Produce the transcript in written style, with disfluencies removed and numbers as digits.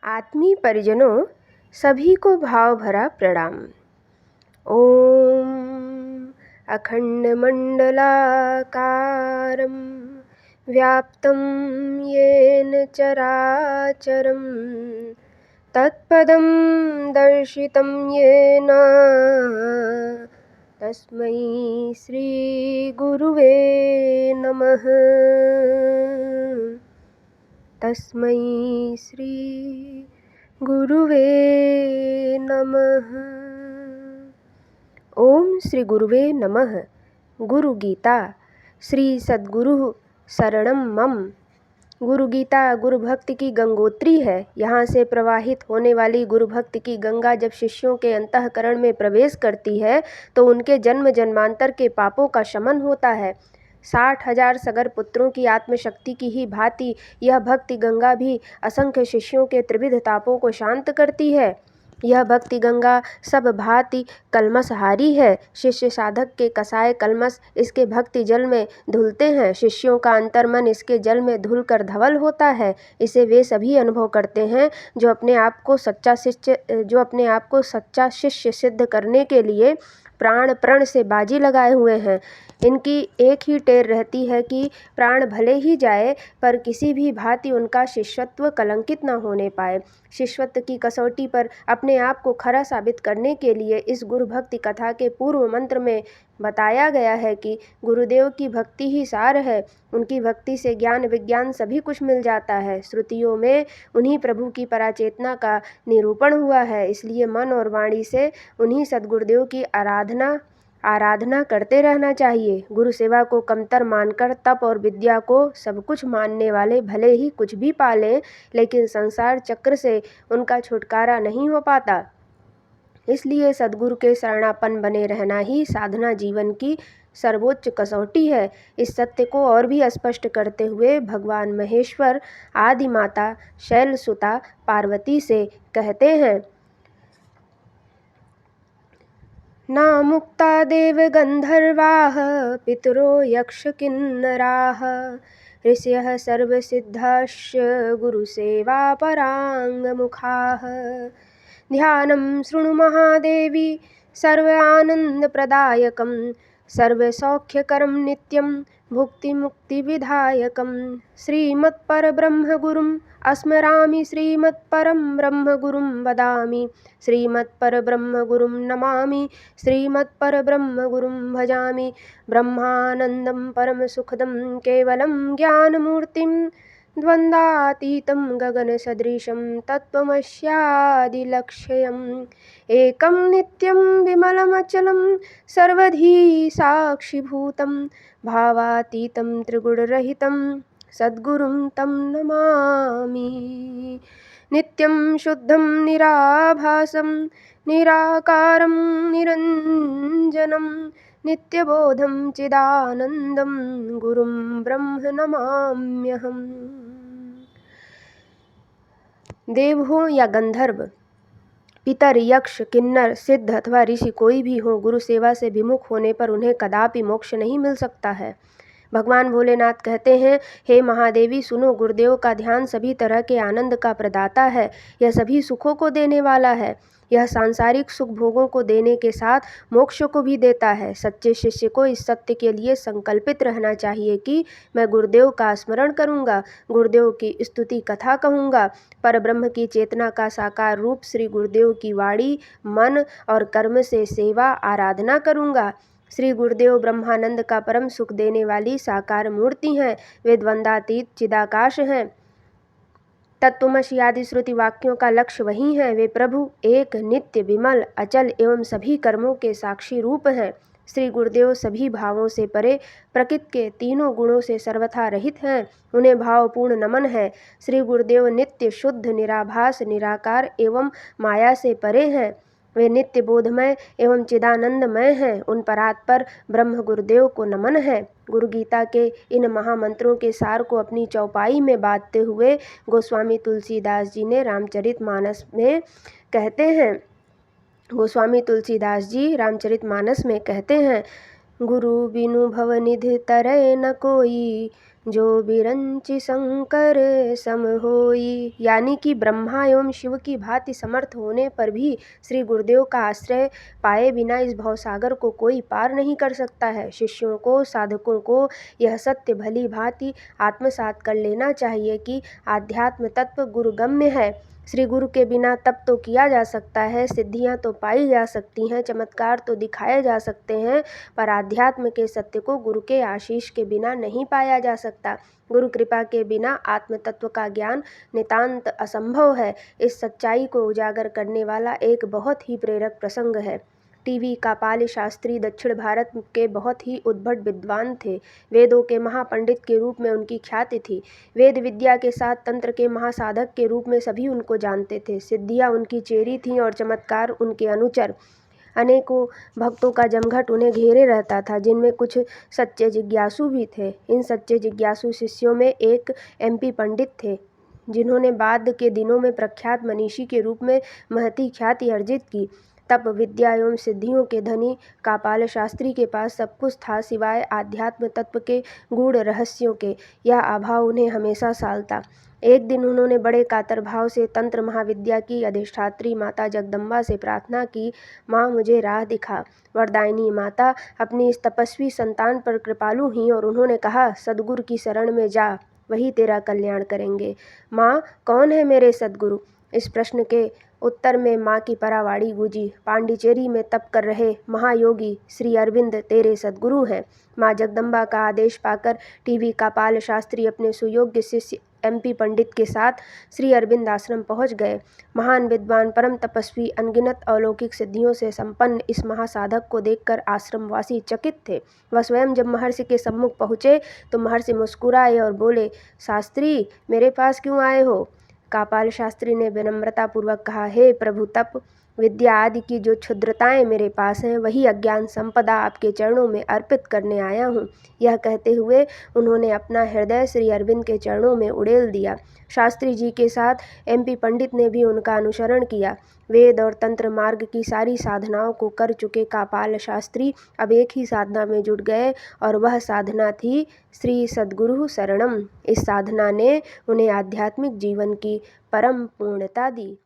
आत्मीय परिजनों, सभी को भाव भरा प्रणाम। ओम अखंडमंडलाकारं व्याप्तं येन चराचरं तत्पदं दर्शितं येन तस्मै श्री गुरुवे नमः। तस्मै श्री गुरुवे नमः। ओम श्री गुरुवे नमः। गुरु गीता श्री सद्गुरु शरणम मम। गुरु गीता गुरु भक्ति की गंगोत्री है। यहाँ से प्रवाहित होने वाली गुरु भक्ति की गंगा जब शिष्यों के अंतःकरण में प्रवेश करती है तो उनके जन्म जन्मांतर के पापों का शमन होता है। 60,000 सगर पुत्रों की आत्मशक्ति की ही भांति यह भक्ति गंगा भी असंख्य शिष्यों के त्रिविध तापों को शांत करती है। यह भक्ति गंगा सब भांति कलमसहारी है। शिष्य साधक के कसाय कलमस इसके भक्ति जल में धुलते हैं। शिष्यों का अंतर्मन इसके जल में धुल कर धवल होता है। इसे वे सभी अनुभव करते हैं जो अपने आप को सच्चा शिष्य सिद्ध करने के लिए प्राण प्रण से बाजी लगाए हुए हैं। इनकी एक ही टेर रहती है कि प्राण भले ही जाए पर किसी भी भांति उनका शिष्यत्व कलंकित न होने पाए। शिष्यत्व की कसौटी पर अपने आप को खरा साबित करने के लिए इस गुरु भक्ति कथा के पूर्व मंत्र में बताया गया है कि गुरुदेव की भक्ति ही सार है। उनकी भक्ति से ज्ञान विज्ञान सभी कुछ मिल जाता है। श्रुतियों में उन्हीं प्रभु की पराचेतना का निरूपण हुआ है। इसलिए मन और वाणी से उन्हीं सद्गुरुदेव की आराधना करते रहना चाहिए। गुरु सेवा को कमतर मानकर तप और विद्या को सब कुछ मानने वाले भले ही कुछ भी पालें, लेकिन संसार चक्र से उनका छुटकारा नहीं हो पाता। इसलिए सद्गुरु के शरणापन्न बने रहना ही साधना जीवन की सर्वोच्च कसौटी है। इस सत्य को और भी स्पष्ट करते हुए भगवान महेश्वर आदि माता शैलसुता पार्वती से कहते हैं, ना मुक्ता देव गंधर्वाः पितरो यक्ष किन्नराः ऋषयः सर्वसिद्धाश्च गुरुसेवा पराङ्गमुखाः। ध्यानं शृणु महादेवी सर्व आनन्दप्रदायकं सर्वसौख्यकरं नित्यं भुक्तिमुक्तिविधायकं। श्रीमत्परब्रह्मगुरुम् स्मरामि श्रीमत्परं ब्रह्मगुरुं वदामि श्रीमत्परब्रह्मगुरुं नमामि श्रीमत्परब्रह्मगुरुं भजामि। ब्रह्मानन्दं परमसुखदं केवलं ज्ञानमूर्तिं द्वन्द्वातीतं गगनसदृशं तत्त्वमस्यादिलक्ष्यम्। एकं नित्यं विमलमचलं सर्वधी साक्षिभूतं भावातीतं त्रिगुणरहितं सद्गुरुं तं नमामि। नित्यं शुद्धं निराभासं निराकारं निरञ्जनं नित्यबोधं चिदानन्दं गुरुं ब्रह्म नमाम्यहम्। देव हो या गंधर्व, पितर, यक्ष, किन्नर, सिद्ध अथवा ऋषि कोई भी हो, गुरु सेवा से विमुख होने पर उन्हें कदापि मोक्ष नहीं मिल सकता है। भगवान भोलेनाथ कहते हैं, हे महादेवी सुनो, गुरुदेव का ध्यान सभी तरह के आनंद का प्रदाता है। यह सभी सुखों को देने वाला है। यह सांसारिक सुख भोगों को देने के साथ मोक्ष को भी देता है। सच्चे शिष्य को इस सत्य के लिए संकल्पित रहना चाहिए कि मैं गुरुदेव का स्मरण करूंगा, गुरुदेव की स्तुति कथा कहूंगा, परब्रह्म की चेतना का साकार रूप श्री गुरुदेव की वाणी, मन और कर्म से सेवा आराधना करूंगा। श्री गुरुदेव ब्रह्मानंद का परम सुख देने वाली साकार मूर्ति हैं। वे द्वंद्वातीत चिदाकाश हैं। तत्त्वमसि आदि श्रुति वाक्यों का लक्ष्य वही है। वे प्रभु एक, नित्य, विमल, अचल एवं सभी कर्मों के साक्षी रूप हैं। श्री गुरुदेव सभी भावों से परे, प्रकृति के तीनों गुणों से सर्वथा रहित हैं। उन्हें भावपूर्ण नमन है। श्री गुरुदेव नित्य, शुद्ध, निराभास, निराकार एवं माया से परे हैं। वे नित्य बोधमय एवं चिदानंदमय हैं। उन परात्पर ब्रह्म गुरुदेव को नमन है। गुरु गीता के इन महामंत्रों के सार को अपनी चौपाई में बांधते हुए गोस्वामी तुलसीदास जी ने रामचरितमानस में कहते हैं, गोस्वामी तुलसीदास जी रामचरितमानस में कहते हैं, गुरु बिनु भवनिधि तरय न कोई, जो बिरंचि शंकर सम होई, यानी कि ब्रह्मा एवं शिव की भांति समर्थ होने पर भी श्री गुरुदेव का आश्रय पाए बिना इस भवसागर को कोई पार नहीं कर सकता है। शिष्यों को, साधकों को यह सत्य भली भांति आत्मसात कर लेना चाहिए कि आध्यात्म तत्व गुरुगम्य है। श्री गुरु के बिना तप तो किया जा सकता है, सिद्धियां तो पाई जा सकती हैं, चमत्कार तो दिखाए जा सकते हैं, पर आध्यात्म के सत्य को गुरु के आशीष के बिना नहीं पाया जा सकता। गुरु कृपा के बिना आत्म तत्व का ज्ञान नितांत असंभव है। इस सच्चाई को उजागर करने वाला एक बहुत ही प्रेरक प्रसंग है। टीवी कापाल शास्त्री दक्षिण भारत के बहुत ही उद्भट विद्वान थे। वेदों के महापंडित के रूप में उनकी ख्याति थी। वेद विद्या के साथ तंत्र के महासाधक के रूप में सभी उनको जानते थे। सिद्धियां उनकी चेरी थीं और चमत्कार उनके अनुचर। अनेकों भक्तों का जमघट उन्हें घेरे रहता था, जिनमें कुछ सच्चे जिज्ञासु भी थे। इन सच्चे जिज्ञासु शिष्यों में एक MP पंडित थे, जिन्होंने बाद के दिनों में प्रख्यात मनीषी के रूप में महती ख्याति अर्जित की। तप विद्या एवं सिद्धियों के धनी कापाल शास्त्री के पास सब कुछ था सिवाय आध्यात्म तत्व के गूढ़ रहस्यों के। यह अभाव उन्हें हमेशा सालता। एक दिन उन्होंने बड़े कातर भाव से तंत्र महाविद्या की अधिष्ठात्री माता जगदम्बा से प्रार्थना की, माँ मुझे राह दिखा। वरदायिनी माता अपनी इस तपस्वी संतान पर कृपालु हुईं और उन्होंने कहा, सद्गुरु की शरण में जा, वही तेरा कल्याण करेंगे। माँ, कौन है मेरे सद्गुरु? इस प्रश्न के उत्तर में माँ की परावाड़ी गूंजी। पांडिचेरी में तप कर रहे महायोगी श्री अरविंद तेरे सद्गुरु हैं। माँ जगदम्बा का आदेश पाकर टीवी कापाल शास्त्री अपने सुयोग्य शिष्य MP पंडित के साथ श्री अरविंद आश्रम पहुंच गए। महान विद्वान, परम तपस्वी, अनगिनत अलौकिक सिद्धियों से संपन्न इस महासाधक को देखकर आश्रमवासी चकित थे। वह स्वयं जब महर्षि के सम्मुख पहुँचे तो महर्षि मुस्कुराए और बोले, शास्त्री, मेरे पास क्यों आए हो? कापाल शास्त्री ने विनम्रतापूर्वक कहा, हे प्रभु, तप विद्या आदि की जो क्षुद्रताएं मेरे पास हैं, वही अज्ञान संपदा आपके चरणों में अर्पित करने आया हूँ। यह कहते हुए उन्होंने अपना हृदय श्री अरविंद के चरणों में उड़ेल दिया। शास्त्री जी के साथ MP पंडित ने भी उनका अनुसरण किया। वेद और तंत्र मार्ग की सारी साधनाओं को कर चुके कापाल शास्त्री अब एक ही साधना में जुट गए और वह साधना थी श्री सद्गुरु शरणम। इस साधना ने उन्हें आध्यात्मिक जीवन की परम पूर्णता दी।